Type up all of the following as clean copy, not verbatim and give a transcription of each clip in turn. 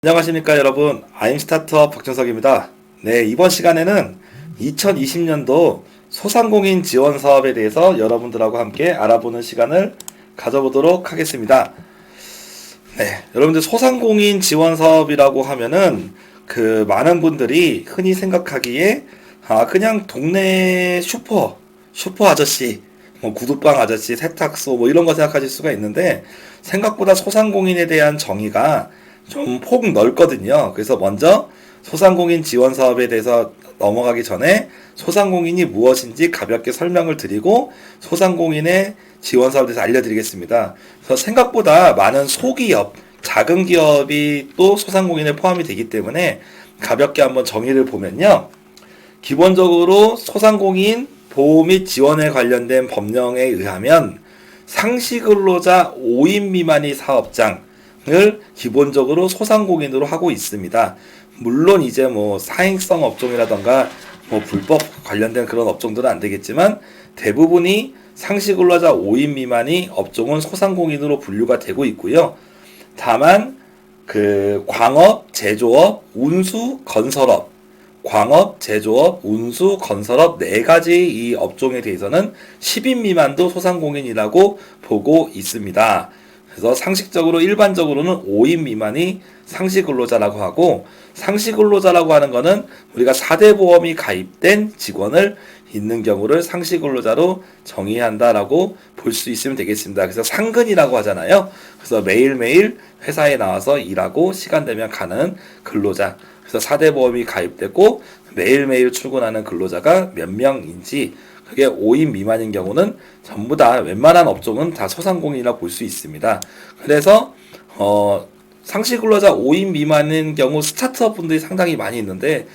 안녕하십니까 여러분, 아임스타트업 박준석입니다. 네, 이번 시간에는 2020년도 소상공인 지원 사업에 대해서 여러분들하고 함께 알아보는 시간을 가져보도록 하겠습니다. 네, 여러분들 소상공인 지원 사업이라고 하면은 많은 분들이 흔히 생각하기에 그냥 동네 슈퍼 아저씨, 뭐 구두방 아저씨, 세탁소 뭐 이런 거 생각하실 수가 있는데, 생각보다 소상공인에 대한 정의가 좀 폭 넓거든요. 그래서 먼저 소상공인 지원 사업에 대해서 넘어가기 전에 소상공인이 무엇인지 가볍게 설명을 드리고 소상공인의 지원 사업에 대해서 알려드리겠습니다. 그래서 생각보다 많은 소기업, 작은 기업이 또 소상공인에 포함이 되기 때문에 가볍게 한번 정의를 보면요. 기본적으로 소상공인 보호 및 지원에 관련된 법령에 의하면 상시근로자 5인 미만의 사업장을 기본적으로 소상공인으로 하고 있습니다. 물론 이제 뭐 사행성 업종이라던가 뭐 불법 관련된 그런 업종들은 안 되겠지만 대부분이 상시근로자 5인 미만의 업종은 소상공인으로 분류가 되고 있고요. 다만 광업, 제조업, 운수, 건설업, 광업, 제조업, 운수, 건설업 네 가지 이 업종에 대해서는 10인 미만도 소상공인이라고 보고 있습니다. 그래서 상식적으로 일반적으로는 5인 미만이 상시근로자라고 하고, 상시근로자라고 하는 거는 우리가 4대 보험이 가입된 직원을 있는 경우를 상시근로자로 정의한다라고 볼 수 있으면 되겠습니다. 그래서 상근이라고 하잖아요. 그래서 매일매일 회사에 나와서 일하고 시간 되면 가는 근로자. 그래서 4대 보험이 가입되고 매일매일 출근하는 근로자가 몇 명인지, 그게 5인 미만인 경우는 전부 다 웬만한 업종은 다 소상공인이라고 볼 수 있습니다. 그래서 상시근로자 5인 미만인 경우 스타트업 분들이 상당히 많이 있는데,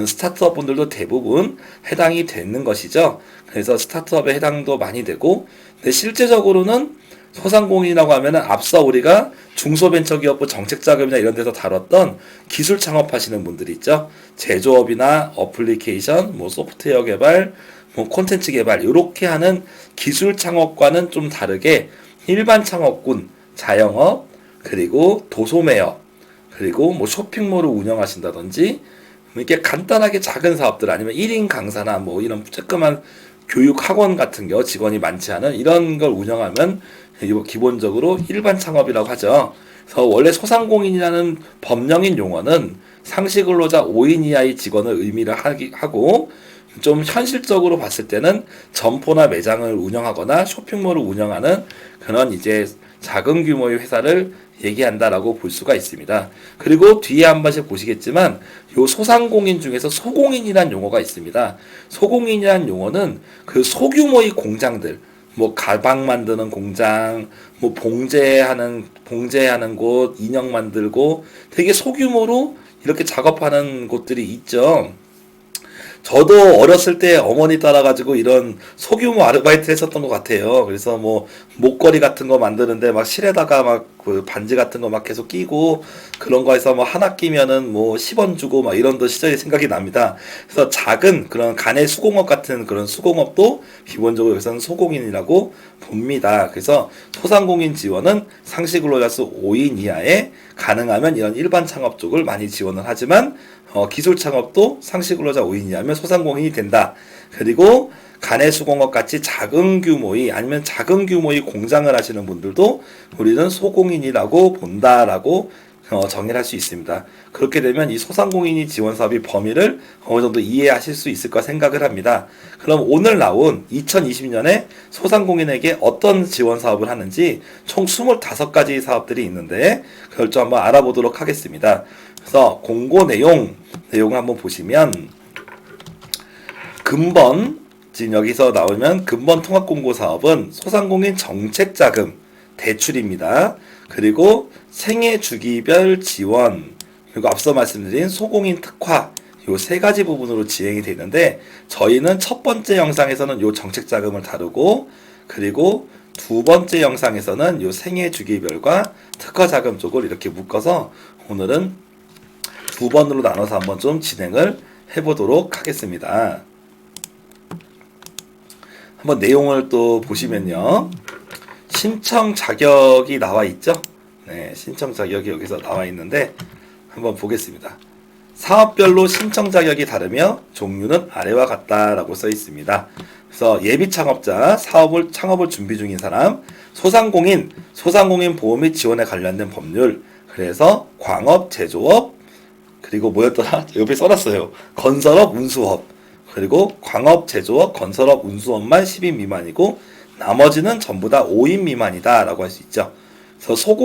스타트업 분들도 대부분 해당이 되는 것이죠. 그래서 스타트업에 해당도 많이 되고, 근데 실제적으로는 소상공인이라고 하면은 앞서 우리가 중소벤처기업부 정책자금이나 이런 데서 다뤘던 기술 창업하시는 분들이 있죠. 제조업이나 어플리케이션, 뭐 소프트웨어 개발, 뭐 콘텐츠 개발 이렇게 하는 기술 창업과는 좀 다르게 일반 창업군, 자영업, 그리고 도소매업, 그리고 뭐 쇼핑몰을 운영하신다든지 이렇게 간단하게 작은 사업들, 아니면 1인 강사나 뭐 이런 조그만 교육 학원 같은 거 직원이 많지 않은 이런 걸 운영하면 이거 기본적으로 일반 창업이라고 하죠. 그래서 원래 소상공인이라는 법령인 용어는 상시근로자 5인 이하의 직원을 의미를 하고, 좀 현실적으로 봤을 때는 점포나 매장을 운영하거나 쇼핑몰을 운영하는 그런 이제 작은 규모의 회사를 얘기한다라고 볼 수가 있습니다. 그리고 뒤에 한 번씩 보시겠지만 요 소상공인 중에서 소공인이라는 용어가 있습니다. 소공인이라는 용어는 그 소규모의 공장들, 뭐 가방 만드는 공장, 뭐 봉제하는 곳, 인형 만들고 되게 소규모로 이렇게 작업하는 곳들이 있죠. 저도 어렸을 때 어머니 따라가지고 이런 소규모 아르바이트 했었던 것 같아요. 그래서 뭐 목걸이 같은 거 만드는데 막 실에다가 막 그 반지 같은 거 막 계속 끼고 그런 거에서 뭐 하나 끼면은 뭐 10원 주고 막 이런 시절이 생각이 납니다. 그래서 작은 그런 가내 수공업 같은 그런 수공업도 기본적으로 여기서는 소공인이라고 봅니다. 그래서 소상공인 지원은 상시근로자 수 5인 이하에 가능하면 이런 일반 창업 쪽을 많이 지원을 하지만 기술 창업도 상시근로자 5인 이하면 소상공인이 된다. 그리고 가내수공업 같이 작은 규모의 아니면 작은 규모의 공장을 하시는 분들도 우리는 소공인이라고 본다라고 정의를 할 수 있습니다. 그렇게 되면 이 소상공인이 지원 사업의 범위를 어느 정도 이해하실 수 있을까 생각을 합니다. 그럼 오늘 나온 2020년에 소상공인에게 어떤 지원 사업을 하는지 총 25가지 사업들이 있는데 그걸 좀 한번 알아보도록 하겠습니다. 그래서 공고 내용을 한번 보시면 지금 여기서 나오면 근본 통합공고 사업은 소상공인 정책자금 대출입니다. 그리고 생애 주기별 지원, 그리고 앞서 말씀드린 소공인 특화, 요 세 가지 부분으로 진행이 되는데, 저희는 첫 번째 영상에서는 요 정책자금을 다루고, 그리고 두 번째 영상에서는 요 생애 주기별과 특화자금 쪽을 이렇게 묶어서 오늘은 두 번으로 나눠서 한번 좀 진행을 해보도록 하겠습니다. 한번 내용을 또 보시면요. 신청 자격이 나와 있죠. 네, 신청 자격이 여기서 나와 있는데 한번 보겠습니다. 사업별로 신청 자격이 다르며 종류는 아래와 같다라고 써 있습니다. 그래서 예비 창업자, 창업을 준비 중인 사람, 소상공인 보험 및 지원에 관련된 법률, 그래서 광업, 제조업, 그리고 뭐였더라? 옆에 써놨어요. 건설업, 운수업, 그리고 광업, 제조업, 건설업, 운수업만 10인 미만이고 나머지는 전부 다 5인 미만이다 라고 할 수 있죠. 그래서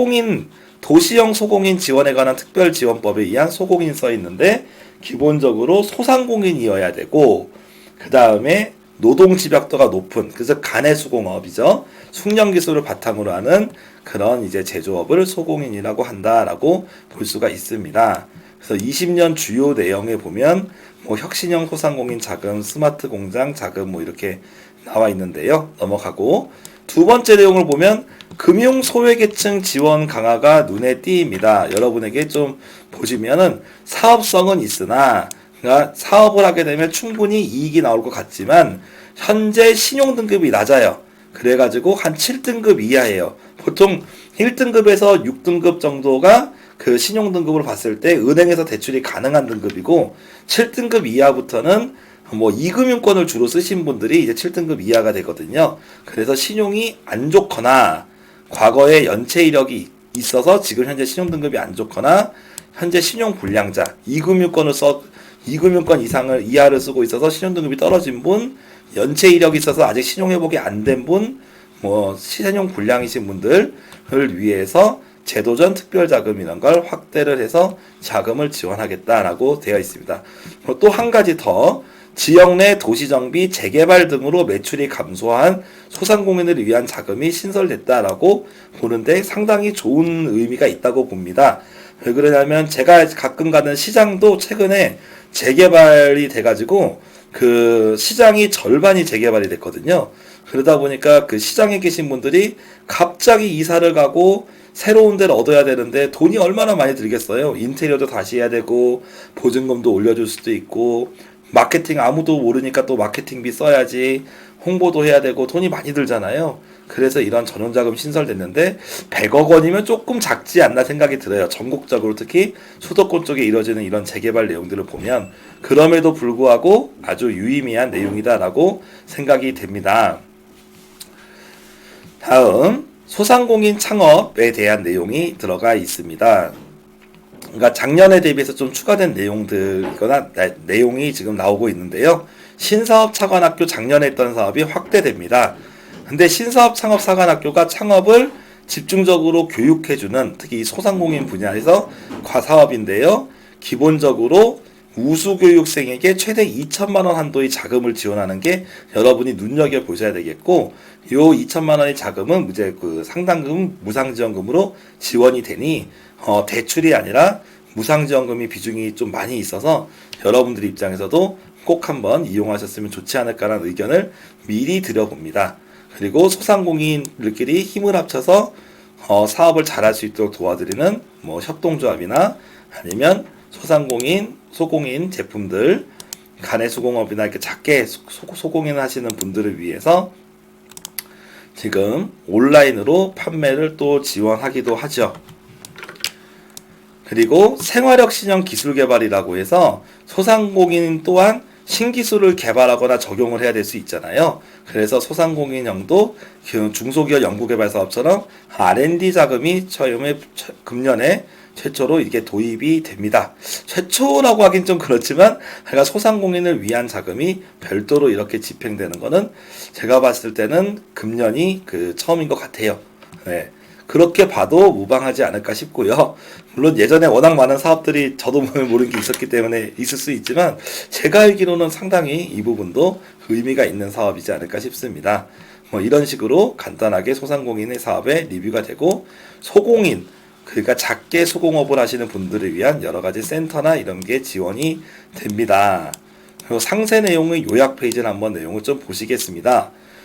도시형 소공인 지원에 관한 특별지원법에 의한 소공인 써 있는데 기본적으로 소상공인이어야 되고, 그 다음에 노동 집약도가 높은, 그래서 간해수공업이죠. 숙련 기술을 바탕으로 하는 그런 이제 제조업을 소공인이라고 한다라고 볼 수가 있습니다. 그래서 20년 주요 내용에 보면 뭐 혁신형 소상공인 자금, 스마트 공장 자금 뭐 이렇게 나와 있는데요. 넘어가고 두 번째 내용을 보면 금융 소외계층 지원 강화가 눈에 띄입니다. 여러분에게 좀 보시면은 사업성은 있으나, 그러니까 사업을 하게 되면 충분히 이익이 나올 것 같지만 현재 신용 등급이 낮아요. 그래가지고 한 7등급 이하예요. 보통 1등급에서 6등급 정도가 그 신용 등급으로 봤을 때 은행에서 대출이 가능한 등급이고, 7등급 이하부터는 뭐 이금융권을 주로 쓰신 분들이 이제 7등급 이하가 되거든요. 그래서 신용이 안 좋거나 과거에 연체 이력이 있어서 지금 현재 신용 등급이 안 좋거나 현재 신용 불량자, 이금융권 이하를 쓰고 있어서 신용 등급이 떨어진 분, 연체 이력이 있어서 아직 신용 회복이 안 된 분, 뭐 신용 불량이신 분들을 위해서 제도전 특별자금 이런 걸 확대를 해서 자금을 지원하겠다라고 되어 있습니다. 또 한 가지 더, 지역 내 도시정비, 재개발 등으로 매출이 감소한 소상공인을 위한 자금이 신설됐다라고 보는데 상당히 좋은 의미가 있다고 봅니다. 왜 그러냐면 제가 가끔 가는 시장도 최근에 재개발이 돼가지고 그 시장이 절반이 재개발이 됐거든요. 그러다 보니까 그 시장에 계신 분들이 갑자기 이사를 가고 새로운 데를 얻어야 되는데 돈이 얼마나 많이 들겠어요. 인테리어도 다시 해야 되고 보증금도 올려줄 수도 있고, 마케팅 아무도 모르니까 또 마케팅비 써야지, 홍보도 해야 되고 돈이 많이 들잖아요. 그래서 이런 전원자금 신설됐는데 100억 원이면 조금 작지 않나 생각이 들어요. 전국적으로 특히 수도권 쪽에 이루어지는 이런 재개발 내용들을 보면. 그럼에도 불구하고 아주 유의미한 내용이다라고 생각이 됩니다. 다음, 소상공인 창업에 대한 내용이 들어가 있습니다. 그러니까 작년에 대비해서 좀 추가된 내용들이거나 내용이 지금 나오고 있는데요. 신사업 창업학교 작년에 했던 사업이 확대됩니다. 근데 신사업 창업 사관학교가 창업을 집중적으로 교육해주는, 특히 소상공인 분야에서 사업인데요. 기본적으로 우수교육생에게 최대 2천만 원 한도의 자금을 지원하는 게 여러분이 눈여겨보셔야 되겠고, 요 2천만 원의 자금은 이제 그 상당금 무상지원금으로 지원이 되니 대출이 아니라 무상지원금이 비중이 좀 많이 있어서 여러분들 입장에서도 꼭 한번 이용하셨으면 좋지 않을까라는 의견을 미리 드려봅니다. 그리고 소상공인들끼리 힘을 합쳐서 사업을 잘할 수 있도록 도와드리는 뭐 협동조합이나 아니면 소공인 제품들, 간해수공업이나 이렇게 작게 소공인 하시는 분들을 위해서 지금 온라인으로 판매를 또 지원하기도 하죠. 그리고 생활력 신형 기술 개발이라고 해서 소상공인 또한 신기술을 개발하거나 적용을 해야 될 수 있잖아요. 그래서 소상공인형도 중소기업 연구개발 사업처럼 R&D 자금이 금년에 최초로 이게 도입이 됩니다. 최초라고 하긴 좀 그렇지만 제가 소상공인을 위한 자금이 별도로 이렇게 집행되는 거는 제가 봤을 때는 금년이 처음인 것 같아요. 네. 그렇게 봐도 무방하지 않을까 싶고요. 물론 예전에 워낙 많은 사업들이 저도 모르는 게 있었기 때문에 있을 수 있지만 제가 알기로는 상당히 이 부분도 의미가 있는 사업이지 않을까 싶습니다. 뭐 이런 식으로 간단하게 소상공인의 사업에 리뷰가 되고, 소공인, 그러니까 작게 소공업을 하시는 분들을 위한 여러 가지 센터나 이런 게 지원이 됩니다. 그리고 상세 내용의 요약 페이지를 한번 내용을 좀 보시겠습니다.